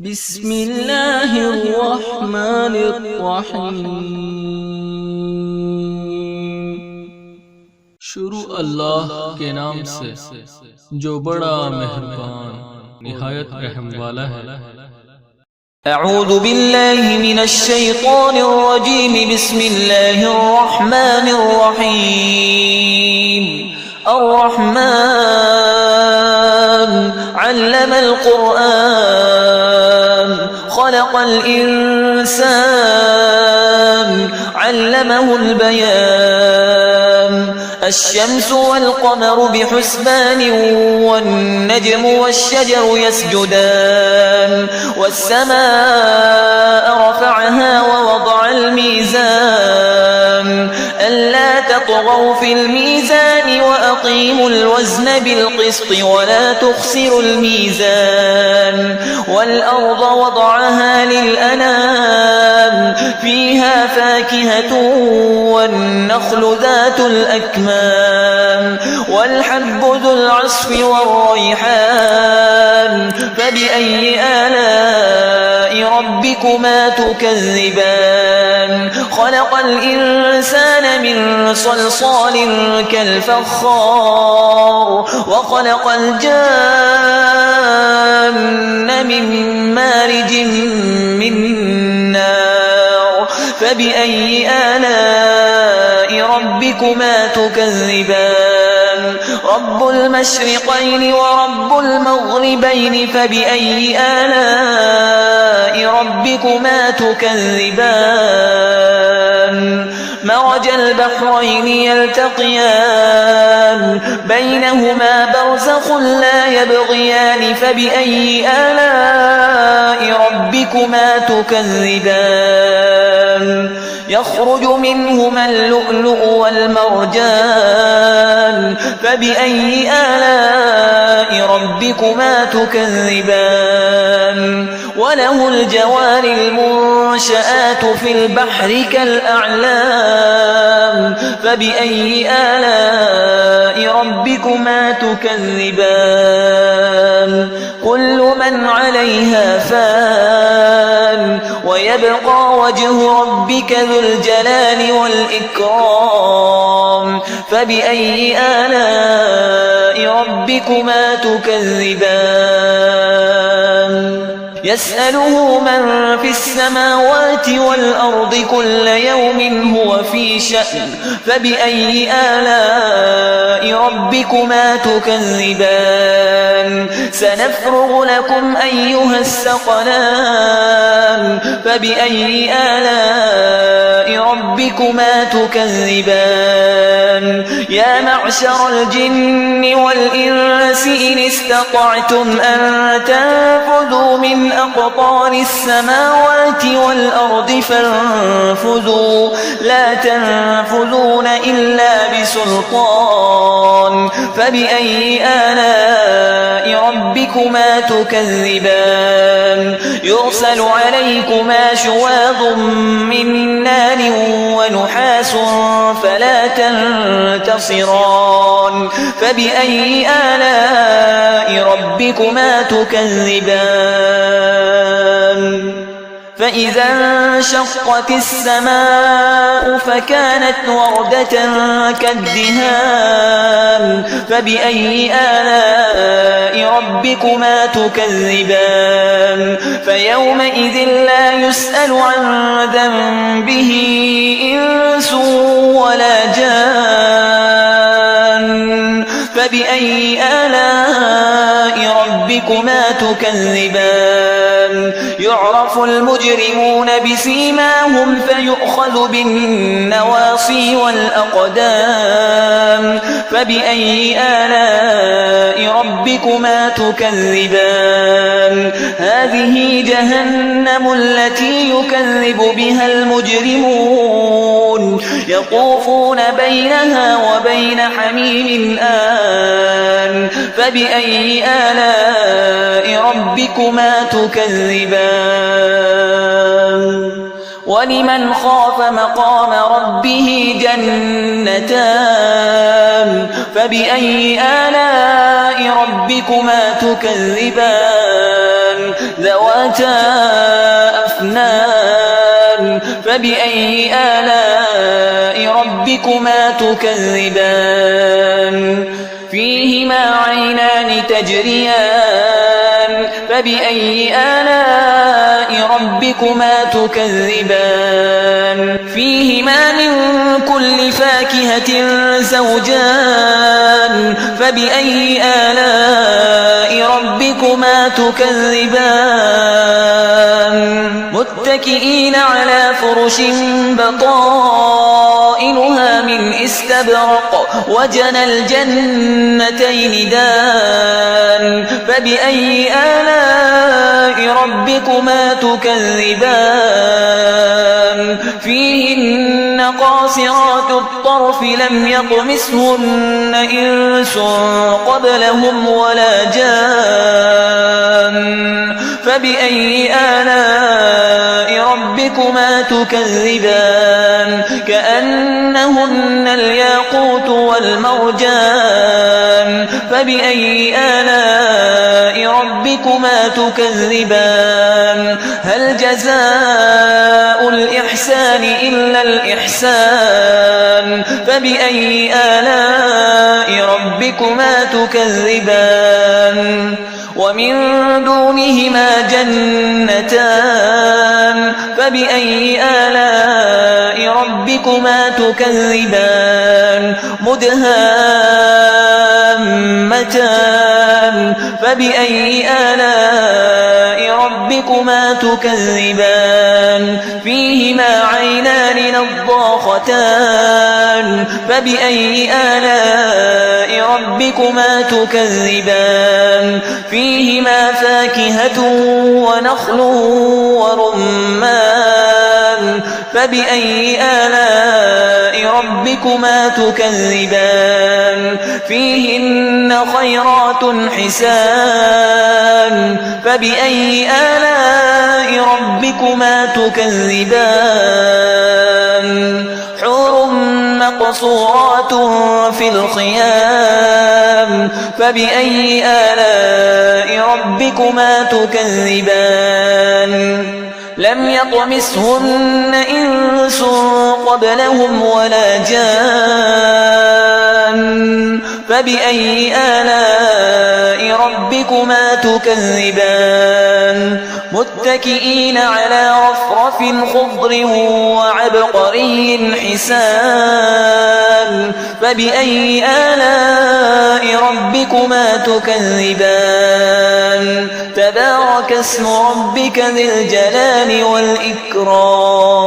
بسم الله الرحمن الرحیم شروع اللہ کے نام سے جو بڑا مہربان نہایت رحم والا ہے۔ أعوذ بالله من الشيطان الرجيم بسم الله الرحمن الرحيم الرحمن علم القرآن خلق الإنسان علمه البيان الشمس والقمر بحسبان والنجم والشجر يسجدان والسماء رفعها ووضع الميزان ألا تطغوا في الميزان وأقيموا الوزن بالقسط ولا تخسروا الميزان والأرض وضعها للأنام فيها فاكهة والنخل ذات الأكمام والحب ذو العصف والريحان فبأي آلاء ربكما تكذبان خلق الإنسان من صلصال كالفخار وخلق الجان من مارج من نار فبأي آلاء ربكما تكذبان رب المشرقين ورب المغربين فبأي آلاء ربكما تكذبان مرج البحرين يلتقيان بينهما برزخ لا يبغيان فبأي آلاء ربكما تكذبان يخرج منهما اللؤلؤ والمرجان فبأي آلاء ربكما تكذبان وله الجوار المنشآت في البحر كالأعلام فبأي آلاء ربكما تكذبان كل من عليها فان ويبقى وجه ربك ذو الجلال والإكرام فبأي آلاء ربكما تكذبان يسأله من في السماوات والأرض كل يوم هو في شأن فبأي آلاء ربكما تكذبان سنفرغ لكم أيها الثقلان فبأي آلاء ربكما تكذبان يا معشر الجن والإنس إن استطعتم أن تنفذوا من أقطار السماوات والأرض فانفذوا لا تنفذون إلا بسلطان فبأي آلاء ربكما تكذبان يرسل عليكما شواظ من نار ونحاس فلا تنتصران فبأي آلاء ربكما تكذبان فإذا انشقت السماء فكانت وردة كالدهان فبأي آلاء ربكما تكذبان فيومئذ لا يسأل عن ذنبه إنس ولا جان فبأي آلاء ربكما تكذبان يعرف المجرمون بسيماهم فيؤخذ بالنواصي والأقدام فبأي آلاء ربكما تكذبان هذه جهنم التي يكذب بها المجرمون يطوفون بينها وبين حميم آن فبأي آلاء ربكما تكذبان ولمن خاف مقام ربه جنتان فبأي آلاء ربكما تكذبان ذوات ذَوَاتَا أَفْنَانٍ فَبِأَيِّ آلَاءِ رَبِّكُمَا تُكَذِّبَانِ فِيهِمَا عَيْنَانِ تَجْرِيَانِ فَبِأَيِّ آلَاءِ رَبِّكُمَا تُكَذِّبَانِ فِيهِمَا مِن كُلِّ فَاكِهَةٍ زَوْجَانِ فَبِأَيِّ آلَاءِ رَبِّكُمَا تُكَذِّبَانِ مُتَّكِئِينَ عَلَى فُرُشٍ بَطَائِنُهَا مِنْ إِسْتَبْرَقٍ وَجَنَى الْجَنَّتَيْنِ دَانٍ فَبِأَيِّ آلَاءِ رَبِّكُمَا تُكَذِّبَانِ فِيهِنَّ قَاصِرَاتُ الطَّرْفِ لَمْ يَطْمِثْهُنَّ إِنسٌ قَبْلَهُمْ وَلَا جَانٌّ فَبِأَيِّ آلَاءِ رَبِّكُمَا تُكَذِّبَانِ كَأَنَّهُنَّ الْيَاقُوتُ وَالْمَرْجَانُ فَبِأَيِّ آلَاءِ رَبِّكُمَا تُكَذِّبَانِ هَلْ جَزَاءُ الْإِحْسَانِ إِلَّا الْإِحْسَانُ فَبِأَيِّ آلَاءِ رَبِّكُمَا تُكَذِّبَانِ وَمِن دُونِهِمَا جَنَّتَانِ فَبِأَيِّ آلَاءِ رَبِّكُمَا تُكَذِّبَانِ مُدْهَامَّتَانِ فَبِأَيِّ آلَاءِ رَبِّكُمَا تُكَذِّبَانِ فِيهِمَا عَيْنَانِ نَضَّاخَتَانِ فَبِأَيِّ آلَاءِ رَبِّكُمَا تُكَذِّبَانِ فِيهِمَا فَاكِهَةٌ وَنَخْلٌ وَرُمَّانٌ فَبِأَيِّ آلَاءِ رَبِّكُمَا تُكَذِّبَانِ فِيهِنَّ خَيْرَاتٌ حِسَانٌ فَبِأَيِّ آلَاءِ رَبِّكُمَا تُكَذِّبَانِ حُورٌ مَّقْصُورَاتٌ فِي الْخِيَامِ فَبِأَيِّ آلَاءِ رَبِّكُمَا تُكَذِّبَانِ لَمْ يَطْمِثْهُنَّ إِنسٌ قَبْلَهُمْ وَلَا جَانٌّ فَبِأَيِّ آلَاءِ رَبِّكُمَا تُكَذِّبَانِ مُتَّكِئِينَ عَلَى رَفْرَفٍ خُضْرٍ وَعَبْقَرِيٍّ حِسَانٍ فَبِأَيِّ آلَاءِ رَبِّكُمَا تُكَذِّبَانِ تَبَارَكَ اسْمُ رَبِّكَ ذِي الْجَلَالِ وَالْإِكْرَامِ